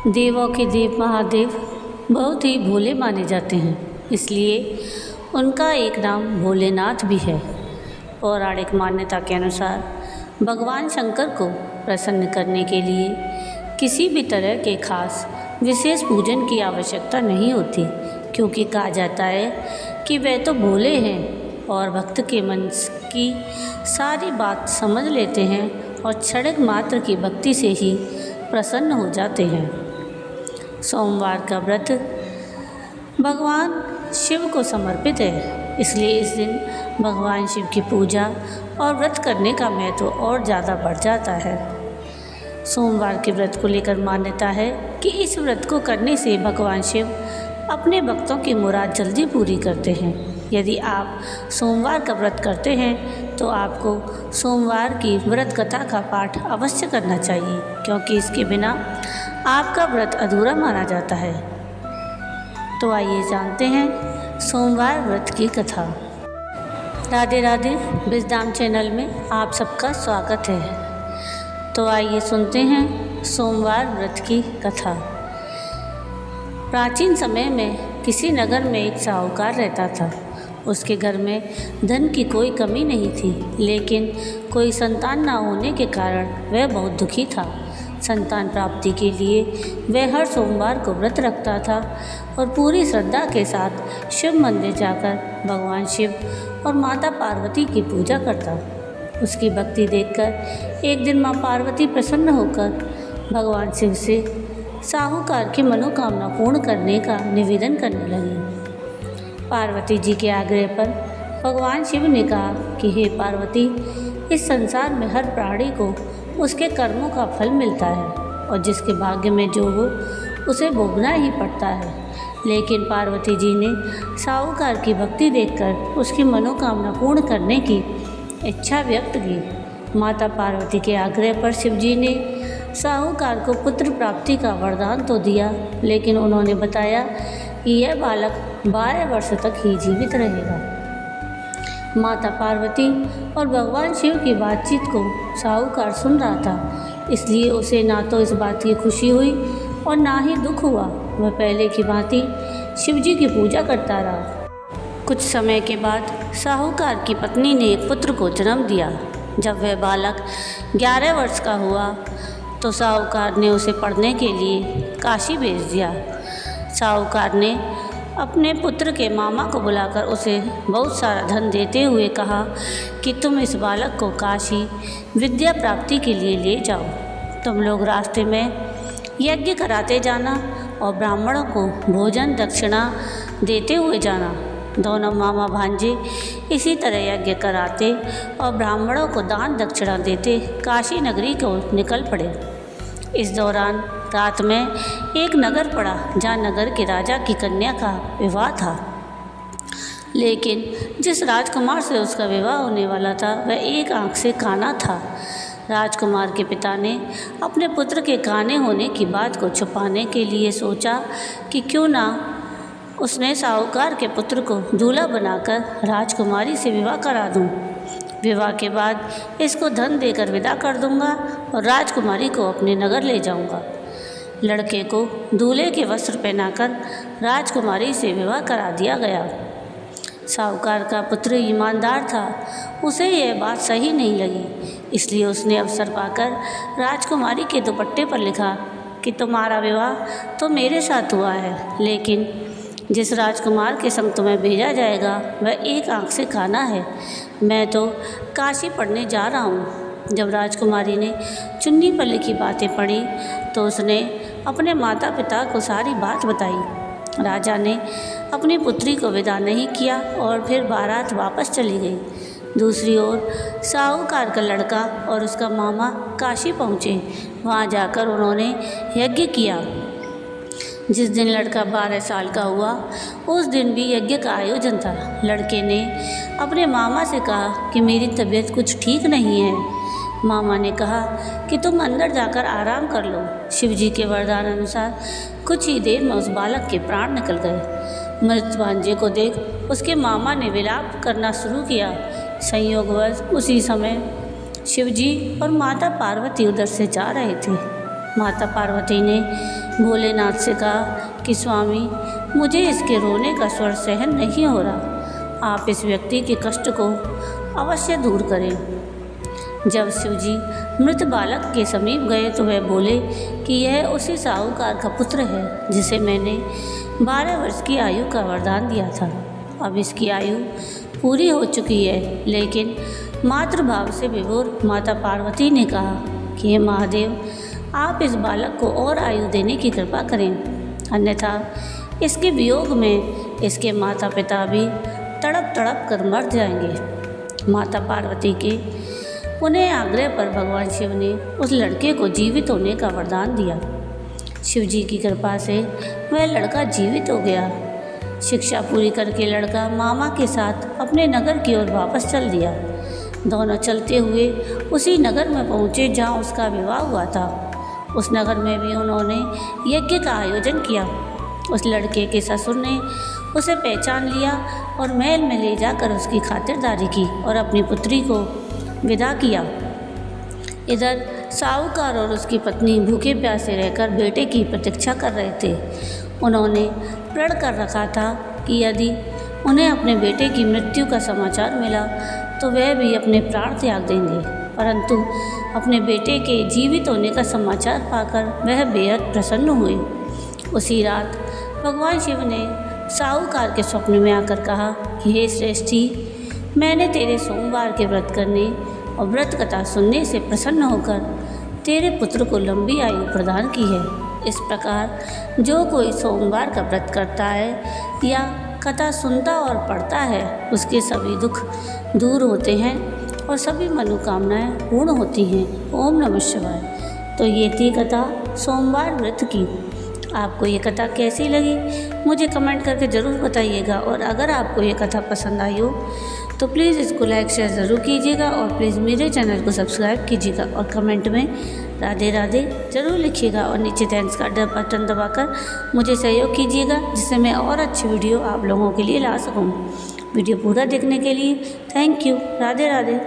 देवों के देव महादेव बहुत ही भोले माने जाते हैं, इसलिए उनका एक नाम भोलेनाथ भी है। पौराणिक मान्यता के अनुसार भगवान शंकर को प्रसन्न करने के लिए किसी भी तरह के खास विशेष पूजन की आवश्यकता नहीं होती, क्योंकि कहा जाता है कि वे तो भोले हैं और भक्त के मन की सारी बात समझ लेते हैं और क्षणिक मात्र की भक्ति से ही प्रसन्न हो जाते हैं। सोमवार का व्रत भगवान शिव को समर्पित है, इसलिए इस दिन भगवान शिव की पूजा और व्रत करने का महत्व और ज़्यादा बढ़ जाता है। सोमवार के व्रत को लेकर मान्यता है कि इस व्रत को करने से भगवान शिव अपने भक्तों की मुराद जल्दी पूरी करते हैं। यदि आप सोमवार का व्रत करते हैं तो आपको सोमवार की व्रत कथा का पाठ अवश्य करना चाहिए, क्योंकि इसके बिना आपका व्रत अधूरा माना जाता है। तो आइए जानते हैं सोमवार व्रत की कथा। राधे राधे, विजडम चैनल में आप सबका स्वागत है। तो आइए सुनते हैं सोमवार व्रत की कथा। प्राचीन समय में किसी नगर में एक साहूकार रहता था। उसके घर में धन की कोई कमी नहीं थी, लेकिन कोई संतान ना होने के कारण वह बहुत दुखी था। संतान प्राप्ति के लिए वह हर सोमवार को व्रत रखता था और पूरी श्रद्धा के साथ शिव मंदिर जाकर भगवान शिव और माता पार्वती की पूजा करता। उसकी भक्ति देखकर एक दिन माँ पार्वती प्रसन्न होकर भगवान शिव से साहूकार की मनोकामना पूर्ण करने का निवेदन करने लगी। पार्वती जी के आग्रह पर भगवान शिव ने कहा कि हे पार्वती, इस संसार में हर प्राणी को उसके कर्मों का फल मिलता है और जिसके भाग्य में जो हो उसे भोगना ही पड़ता है। लेकिन पार्वती जी ने साहूकार की भक्ति देखकर उसकी मनोकामना पूर्ण करने की इच्छा व्यक्त की। माता पार्वती के आग्रह पर शिवजी ने साहूकार को पुत्र प्राप्ति का वरदान तो दिया, लेकिन उन्होंने बताया कि यह बालक 12 वर्ष तक ही जीवित रहेगा। माता पार्वती और भगवान शिव की बातचीत को साहूकार सुन रहा था, इसलिए उसे ना तो इस बात की खुशी हुई और ना ही दुख हुआ। वह पहले की भांति शिवजी की पूजा करता रहा। कुछ समय के बाद साहूकार की पत्नी ने एक पुत्र को जन्म दिया। जब वह बालक 11 वर्ष का हुआ तो साहूकार ने उसे पढ़ने के लिए काशी भेज दिया। साहूकार ने अपने पुत्र के मामा को बुलाकर उसे बहुत सारा धन देते हुए कहा कि तुम इस बालक को काशी विद्या प्राप्ति के लिए ले जाओ। तुम लोग रास्ते में यज्ञ कराते जाना और ब्राह्मणों को भोजन दक्षिणा देते हुए जाना। दोनों मामा भांजे इसी तरह यज्ञ कराते और ब्राह्मणों को दान दक्षिणा देते काशी नगरी को निकल पड़े। इस दौरान रात में एक नगर पड़ा जहाँ नगर के राजा की कन्या का विवाह था, लेकिन जिस राजकुमार से उसका विवाह होने वाला था वह एक आंख से काना था। राजकुमार के पिता ने अपने पुत्र के काने होने की बात को छुपाने के लिए सोचा कि क्यों ना उसने साहूकार के पुत्र को दूल्हा बनाकर राजकुमारी से विवाह करा दूं। विवाह के बाद इसको धन देकर विदा कर दूंगा और राजकुमारी को अपने नगर ले जाऊंगा। लड़के को दूल्हे के वस्त्र पहनाकर राजकुमारी से विवाह करा दिया गया। साहूकार का पुत्र ईमानदार था, उसे यह बात सही नहीं लगी, इसलिए उसने अवसर पाकर राजकुमारी के दुपट्टे पर लिखा कि तुम्हारा विवाह तो मेरे साथ हुआ है, लेकिन जिस राजकुमार के संग तुम्हें भेजा जाएगा वह एक आंख से काना है। मैं तो काशी पढ़ने जा रहा हूँ। जब राजकुमारी ने चुन्नी पर लिखी बातें पढ़ी तो उसने अपने माता पिता को सारी बात बताई। राजा ने अपनी पुत्री को विदा नहीं किया और फिर बारात वापस चली गई। दूसरी ओर साहूकार का लड़का और उसका मामा काशी पहुँचे। वहाँ जाकर उन्होंने यज्ञ किया। जिस दिन लड़का 12 साल का हुआ उस दिन भी यज्ञ का आयोजन था। लड़के ने अपने मामा से कहा कि मेरी तबीयत कुछ ठीक नहीं है। मामा ने कहा कि तुम अंदर जाकर आराम कर लो। शिवजी के वरदान अनुसार कुछ ही देर में उस बालक के प्राण निकल गए। मृत भांजे को देख उसके मामा ने विलाप करना शुरू किया। संयोगवश उसी समय शिवजी और माता पार्वती उधर से जा रहे थे। माता पार्वती ने भोलेनाथ से कहा कि स्वामी, मुझे इसके रोने का स्वर सहन नहीं हो रहा, आप इस व्यक्ति के कष्ट को अवश्य दूर करें। जब शिवजी मृत बालक के समीप गए तो वह बोले कि यह उसी साहूकार का पुत्र है जिसे मैंने 12 वर्ष की आयु का वरदान दिया था। अब इसकी आयु पूरी हो चुकी है, लेकिन मातृभाव से विभोर माता पार्वती ने कहा कि हे महादेव, आप इस बालक को और आयु देने की कृपा करें, अन्यथा इसके वियोग में इसके माता पिता भी तड़प तड़प कर मर जाएंगे। माता पार्वती के उन्हें आग्रह पर भगवान शिव ने उस लड़के को जीवित होने का वरदान दिया। शिव जी की कृपा से वह लड़का जीवित हो गया। शिक्षा पूरी करके लड़का मामा के साथ अपने नगर की ओर वापस चल दिया। दोनों चलते हुए उसी नगर में पहुँचे जहाँ उसका विवाह हुआ था। उस नगर में भी उन्होंने यज्ञ का आयोजन किया। उस लड़के के ससुर ने उसे पहचान लिया और महल में ले जाकर उसकी खातिरदारी की और अपनी पुत्री को विदा किया। इधर साहूकार और उसकी पत्नी भूखे प्यासे रहकर बेटे की प्रतीक्षा कर रहे थे। उन्होंने प्रण कर रखा था कि यदि उन्हें अपने बेटे की मृत्यु का समाचार मिला तो वह भी अपने प्राण त्याग देंगे, परंतु अपने बेटे के जीवित होने का समाचार पाकर वह बेहद प्रसन्न हुए। उसी रात भगवान शिव ने साहूकार के स्वप्न में आकर कहा कि हे श्रेष्ठी, मैंने तेरे सोमवार के व्रत करने और व्रत कथा सुनने से प्रसन्न होकर तेरे पुत्र को लंबी आयु प्रदान की है। इस प्रकार जो कोई सोमवार का व्रत करता है या कथा सुनता और पढ़ता है, उसके सभी दुख दूर होते हैं और सभी मनोकामनाएं पूर्ण होती हैं। ओम नमः शिवाय। तो ये थी कथा सोमवार व्रत की। आपको ये कथा कैसी लगी मुझे कमेंट करके ज़रूर बताइएगा, और अगर आपको ये कथा पसंद आई हो तो प्लीज़ इसको लाइक शेयर ज़रूर कीजिएगा और प्लीज़ मेरे चैनल को सब्सक्राइब कीजिएगा और कमेंट में राधे राधे ज़रूर लिखिएगा और नीचे थैंक्स का बटन दबाकर मुझे सहयोग कीजिएगा, जिससे मैं और अच्छी वीडियो आप लोगों के लिए ला सकूँ। वीडियो पूरा देखने के लिए थैंक यू। राधे राधे।